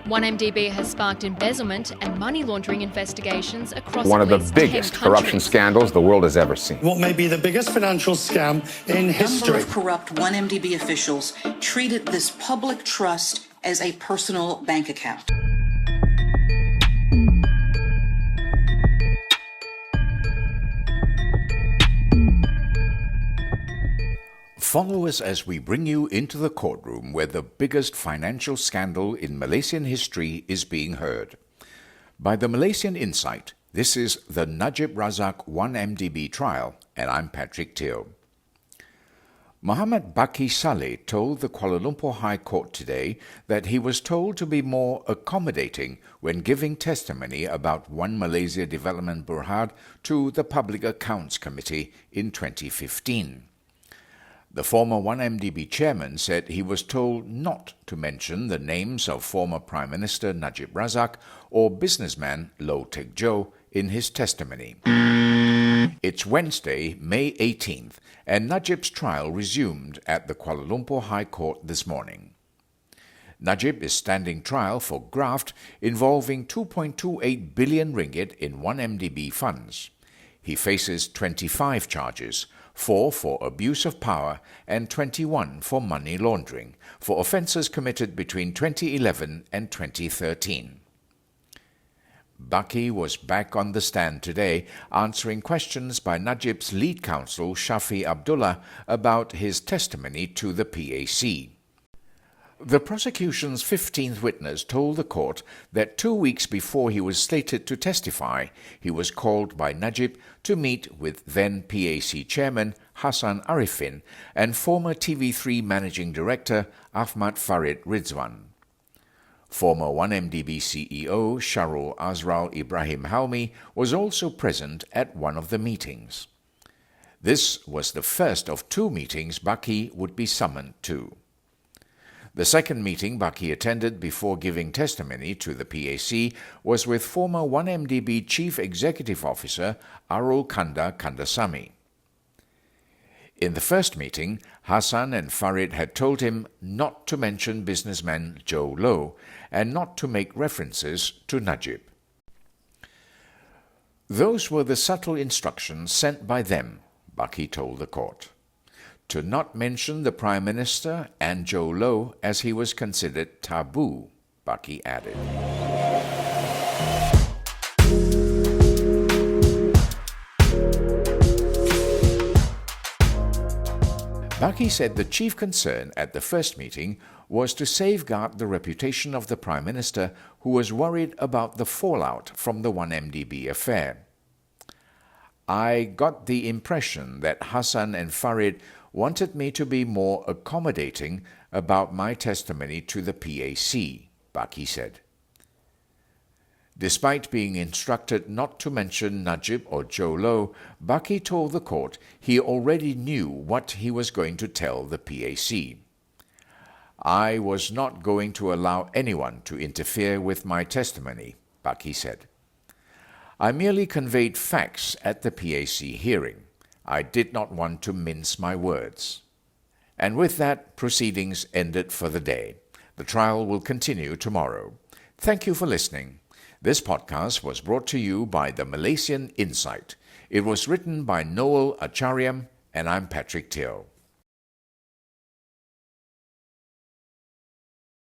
1MDB has sparked embezzlement and money laundering investigations across one of the at least biggest 10 corruption countries. scandals the world has ever seen. What may be the biggest financial scam in history. A number of corrupt 1MDB officials treated this public trust as a personal bank account. Follow us as we bring you into the courtroom where the biggest financial scandal in Malaysian history is being heard. By the Malaysian Insight, this is the Najib Razak 1MDB trial, and I'm Patrick Teo. Mohd Bakke Salleh told the Kuala Lumpur High Court today that he was told to be more accommodating when giving testimony about One Malaysia Development Berhad to the Public Accounts Committee in 2015. The former 1MDB chairman said he was told not to mention the names of former Prime Minister Najib Razak or businessman Low Taek Jho in his testimony. It's Wednesday, May 18th, and Najib's trial resumed at the Kuala Lumpur High Court this morning. Najib is standing trial for graft involving 2.28 billion ringgit in 1MDB funds. He faces 25 charges, 4 for abuse of power and 21 for money laundering, for offences committed between 2011 and 2013. Bakke was back on the stand today, answering questions by Najib's lead counsel Shafi Abdullah about his testimony to the PAC. The prosecution's 15th witness told the court that 2 weeks before he was slated to testify, he was called by Najib to meet with then PAC chairman Hassan Arifin and former TV3 managing director Ahmad Farid Rizwan. Former 1MDB CEO Sharul Azral Ibrahim Halmi was also present at one of the meetings. This was the first of 2 meetings Bakke would be summoned to. The second meeting Bakke attended before giving testimony to the PAC was with former 1MDB Chief Executive Officer Arul Kanda Kandasamy. In the first meeting, Hassan and Farid had told him not to mention businessman Joe Low and not to make references to Najib. Those were the subtle instructions sent by them, Bakke told the court, to not mention the Prime Minister and Joe Low as he was considered taboo, Bakke added. Bakke said the chief concern at the first meeting was to safeguard the reputation of the Prime Minister, who was worried about the fallout from the 1MDB affair. I got the impression that Hassan and Farid wanted me to be more accommodating about my testimony to the PAC, Bakke said. Despite being instructed not to mention Najib or Joe Low, Bakke told the court he already knew what he was going to tell the PAC. I was not going to allow anyone to interfere with my testimony, Bakke said. I merely conveyed facts at the PAC hearing. I did not want to mince my words. And with that, proceedings ended for the day. The trial will continue tomorrow. Thank you for listening. This podcast was brought to you by the Malaysian Insight. It was written by Noel Acharyam, and I'm Patrick Teo.